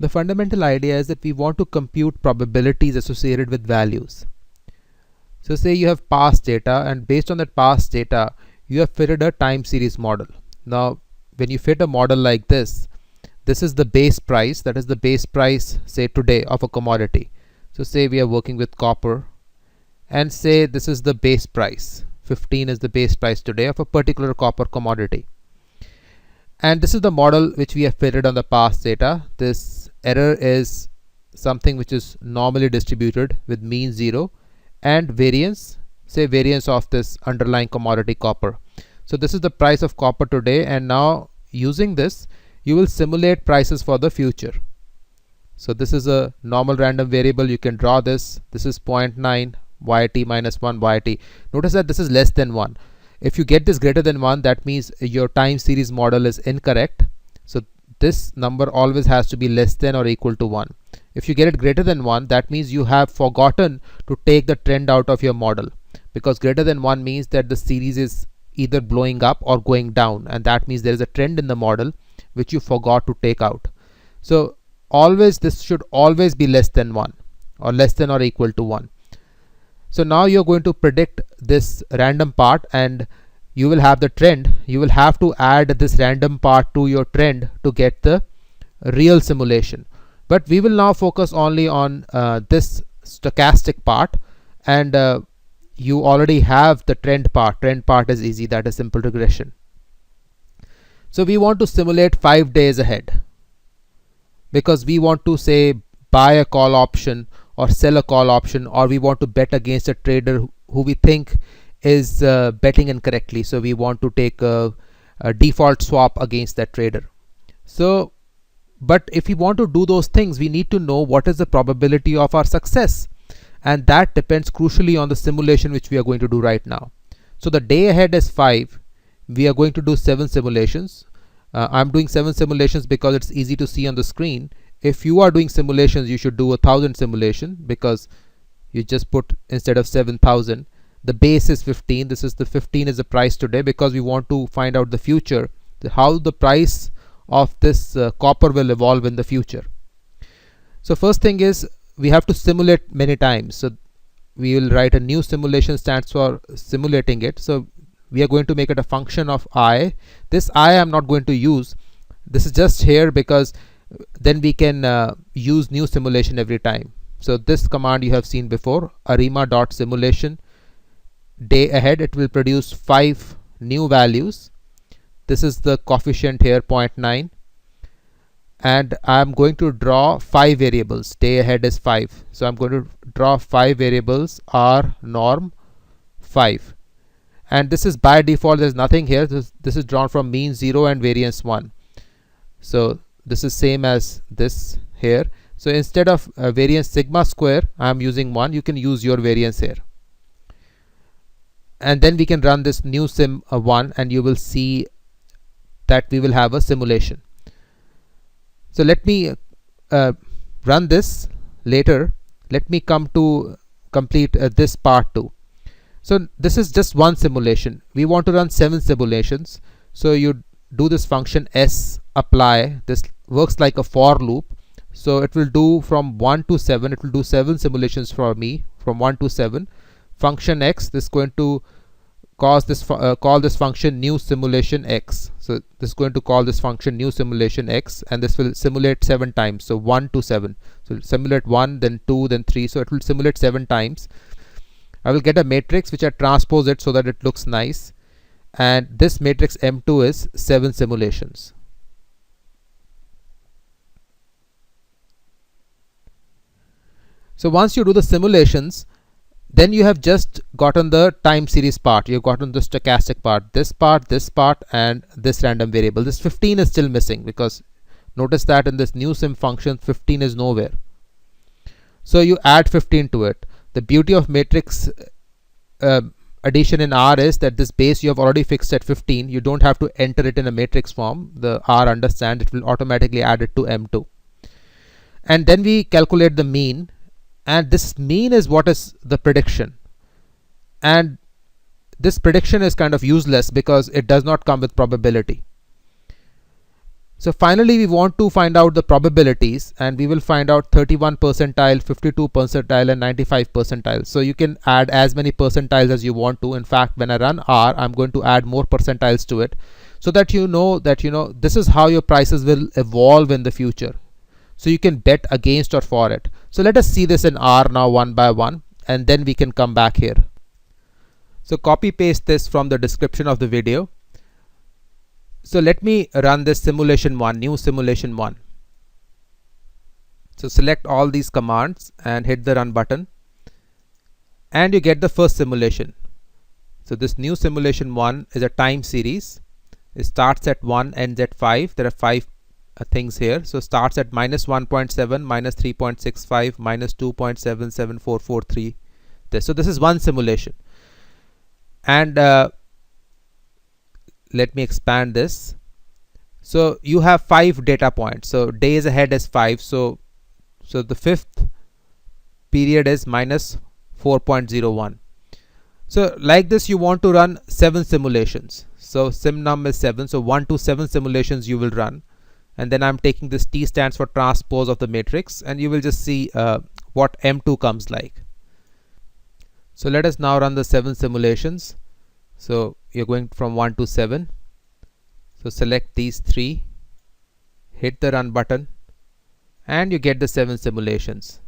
The fundamental idea is that we want to compute probabilities associated with values. So say you have past data, and based on that past data you have fitted a time series model. Now when you fit a model like this is the base price, that is the base price say today of a commodity. So say we are working with copper, and say this is the base price, 15 is the base price today of a particular copper commodity, and this is the model which we have fitted on the past data. This error is something which is normally distributed with mean 0 and variance, say variance of this underlying commodity copper. So this is the price of copper today, and now using this you will simulate prices for the future. So this is a normal random variable. You can draw this. This is 0.9 yt minus 1 yt. Notice that this is less than 1. If you get this greater than 1, that means your time series model is incorrect. So this number always has to be less than or equal to 1. If you get it greater than 1, that means you have forgotten to take the trend out of your model, because greater than 1 means that the series is either blowing up or going down, and that means there is a trend in the model which you forgot to take out. So always this should always be less than 1 or less than or equal to 1. So now you're going to predict this random part, and you will have the trend. You will have to add this random part to your trend to get the real simulation. But we will now focus only on this stochastic part, and you already have the trend part. Trend part is easy, that is simple regression. So we want to simulate 5 days ahead, because we want to say buy a call option or sell a call option, or we want to bet against a trader who we think is betting incorrectly. So we want to take a default swap against that trader. So but if we want to do those things, we need to know what is the probability of our success, and that depends crucially on the simulation which we are going to do right now. So the day ahead is 5. We are going to do 7 simulations. I'm doing 7 simulations because it's easy to see on the screen. If you are doing simulations, you should do 1,000 simulation, because you just put, instead of 7,000, the base is 15. This is the 15 is the price today, because we want to find out the future, how the price of this copper will evolve in the future. So first thing is we have to simulate many times. So we will write a new simulation, stands for simulating it. So we are going to make it a function of I. This I am not going to use. This is just here because then we can use new simulation every time. So this command you have seen before, arima.simulation day ahead. It will produce 5 new values. This is the coefficient here, 0.9, and I'm going to draw 5 variables. Day ahead is 5, so I'm going to draw 5 variables, r, norm, 5, and this is by default. There's nothing here. This is drawn from mean 0 and variance 1. So this is same as this here. So instead of variance sigma square, I'm using 1. You can use your variance here, and then we can run this new sim 1, and you will see that we will have a simulation. So let me run this later. Let me come to complete this part too. So this is just one simulation. We want to run 7 simulations. So you do this function s apply. This works like a for loop. So it will do from 1 to 7. It will do 7 simulations for me from 1 to 7. Function x, this is going to cause this call this function new simulation x. So this is going to call this function new simulation x, and this will simulate 7 times. So 1 to 7. So simulate 1, then 2, then 3. So it will simulate 7 times. I will get a matrix which I transpose it so that it looks nice, and this matrix M2 is 7 simulations. So once you do the simulations, then you have just gotten the time series part. You've gotten the stochastic part, this part, and this random variable. This 15 is still missing, because notice that in this new sim function 15 is nowhere. So you add 15 to it. The beauty of matrix addition in R is that this base you have already fixed at 15. You don't have to enter it in a matrix form. The R understands, it will automatically add it to M2. And then we calculate the mean, and this mean is what is the prediction, and this prediction is kind of useless because it does not come with probability. So finally we want to find out the probabilities, and we will find out 31 percentile, 52 percentile and 95 percentile. So you can add as many percentiles as you want to. In fact, when I run R, I'm going to add more percentiles to it, so that you know this is how your prices will evolve in the future. So you can bet against or for it. So let us see this in R now one by one, and then we can come back here. So copy paste this from the description of the video. So let me run this simulation 1, new simulation 1. So select all these commands and hit the run button, and you get the first simulation. So this new simulation 1 is a time series. It starts at 1, ends at 5. There are 5 things here. So starts at minus 1.7, minus 3.65, minus 2.77443. So this is one simulation. And let me expand this. So you have 5 data points. So days ahead is 5. So the fifth period is minus 4.01. So like this, you want to run 7 simulations. So simnum is 7. So 1 to 7 simulations you will run. And then I'm taking this T stands for transpose of the matrix, and you will just see what M2 comes like. So let us now run the 7 simulations. So you're going from 1 to 7. So select these 3, hit the run button, and you get the 7 simulations.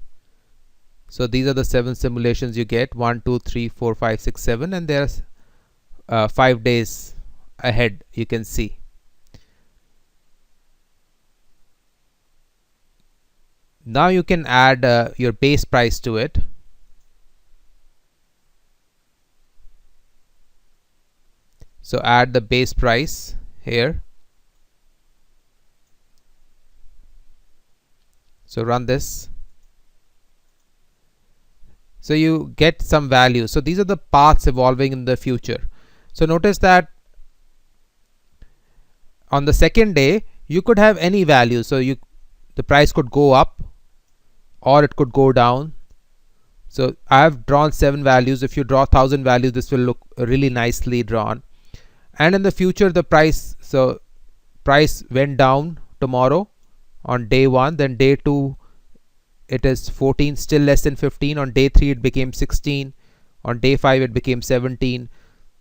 So these are the 7 simulations you get: 1, 2, 3, 4, 5, 6, 7, and there's 5 days ahead, you can see. Now you can add your base price to it. So add the base price here. So run this. So you get some value. So these are the paths evolving in the future. So notice that on the second day you could have any value. So the price could go up or it could go down. So I have drawn 7 values. If you draw 1000 values, this will look really nicely drawn. And in the future, the price went down tomorrow on day 1, then day 2 it is 14, still less than 15. On day 3 it became 16, on day 5 it became 17.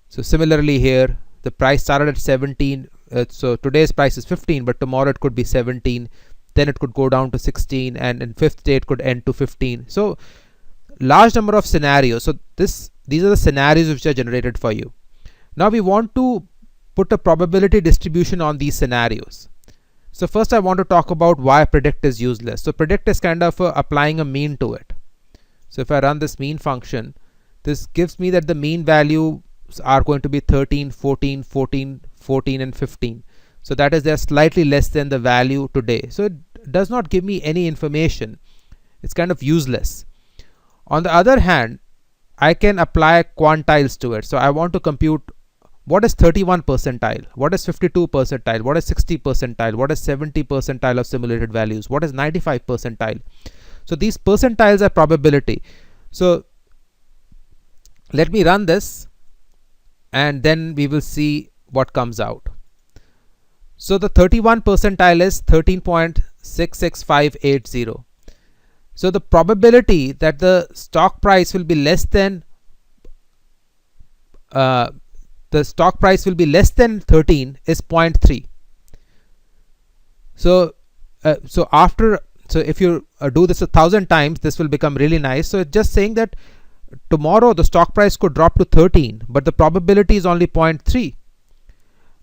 So similarly here, the price started at 17. So today's price is 15, but tomorrow it could be 17, then it could go down to 16, and in 5th day it could end to 15. So large number of scenarios. So these are the scenarios which are generated for you. Now we want to put a probability distribution on these scenarios. So first I want to talk about why predict is useless. So predict is kind of applying a mean to it. So if I run this mean function, this gives me that the mean values are going to be 13, 14, 14, 14 and 15. So that is, they're slightly less than the value today. So it does not give me any information. It's kind of useless. On the other hand, I can apply quantiles to it. So I want to compute what is 31 percentile, what is 52 percentile, what is 60 percentile, what is 70 percentile of simulated values, what is 95 percentile. So these percentiles are probability. So let me run this, and then we will see what comes out. So the 31 percentile is 13.66580. So the probability that the stock price will be less than 13 is 0.3. So if you do this 1,000 times, this will become really nice. So it's just saying that tomorrow the stock price could drop to 13, but the probability is only 0.3,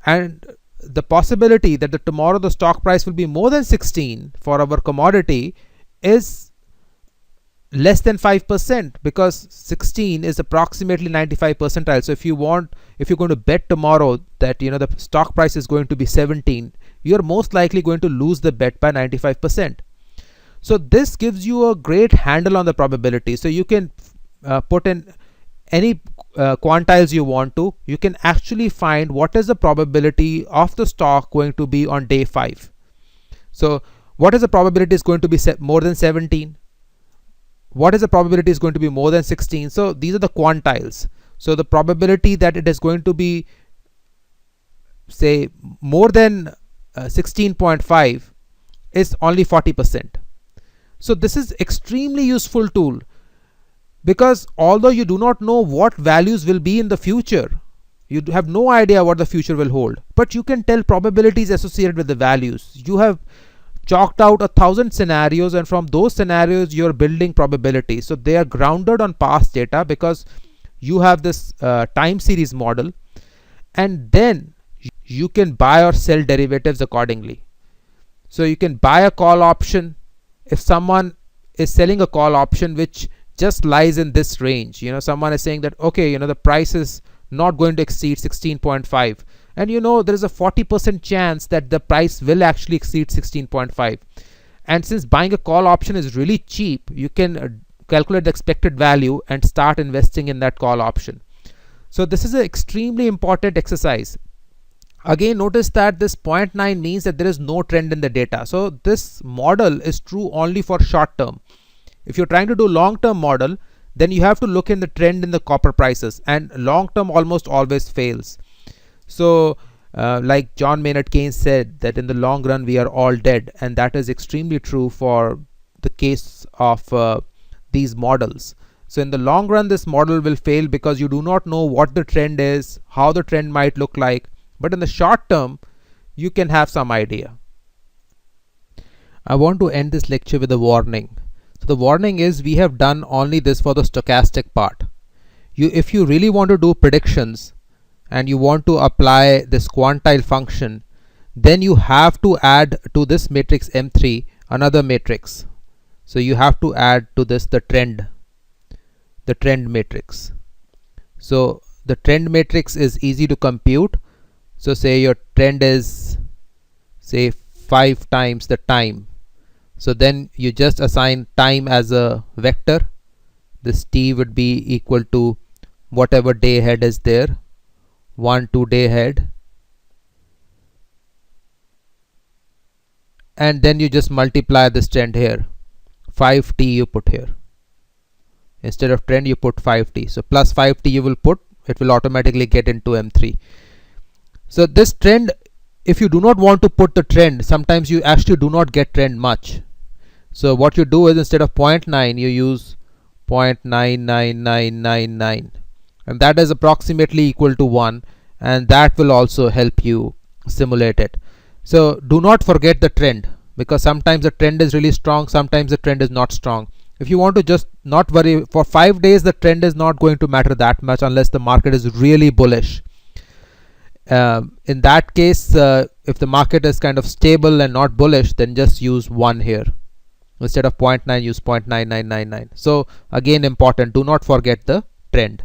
and the possibility that tomorrow the stock price will be more than 16 for our commodity is less than 5%, because 16 is approximately 95 percentile. So if you're going to bet tomorrow that the stock price is going to be 17, you're most likely going to lose the bet by 95%. So this gives you a great handle on the probability. So you can put in any quantiles you want to. You can actually find what is the probability of the stock going to be on day 5. So what is the probability is going to be more than 17? What is the probability is going to be more than 16? So these are the quantiles. So the probability that it is going to be, say, more than 16.5 is only 40%. So this is extremely useful tool, because although you do not know what values will be in the future, you have no idea what the future will hold, but you can tell probabilities associated with the values. You have chalked out 1,000 scenarios, and from those scenarios you're building probabilities. So they are grounded on past data because you have this time series model, and then you can buy or sell derivatives accordingly. So you can buy a call option. If someone is selling a call option which just lies in this range, someone is saying that, okay, the price is not going to exceed 16.5, and there is a 40% chance that the price will actually exceed 16.5, and since buying a call option is really cheap, you can calculate the expected value and start investing in that call option. So this is an extremely important exercise. Again, notice that this 0.9 means that there is no trend in the data. So this model is true only for short term. If you're trying to do long term model, then you have to look in the trend in the copper prices, and long term almost always fails. So like John Maynard Keynes said, that in the long run we are all dead, and that is extremely true for the case of these models. So in the long run this model will fail because you do not know what the trend is, how the trend might look like, but in the short term you can have some idea. I want to end this lecture with a warning. So the warning is, we have done only this for the stochastic part. If you really want to do predictions and you want to apply this quantile function, then you have to add to this matrix M3 another matrix. So you have to add to this the trend matrix. So the trend matrix is easy to compute. So say your trend is, say, 5 times the time. So then you just assign time as a vector. This t would be equal to whatever day ahead is there, 1 2 day ahead, and then you just multiply this trend here. 5t you put here. Instead of trend you put 5t. So plus 5t you will put, it will automatically get into M3. So this trend, if you do not want to put the trend, sometimes you actually do not get trend much. So what you do is, instead of 0.9 you use 0.99999, and that is approximately equal to 1, and that will also help you simulate it. So do not forget the trend, because sometimes the trend is really strong, sometimes the trend is not strong. If you want to just not worry, for 5 days the trend is not going to matter that much unless the market is really bullish. In that case, if the market is kind of stable and not bullish, then just use 1 here. Instead of 0.9 use 0.9999. So again, important, do not forget the trend.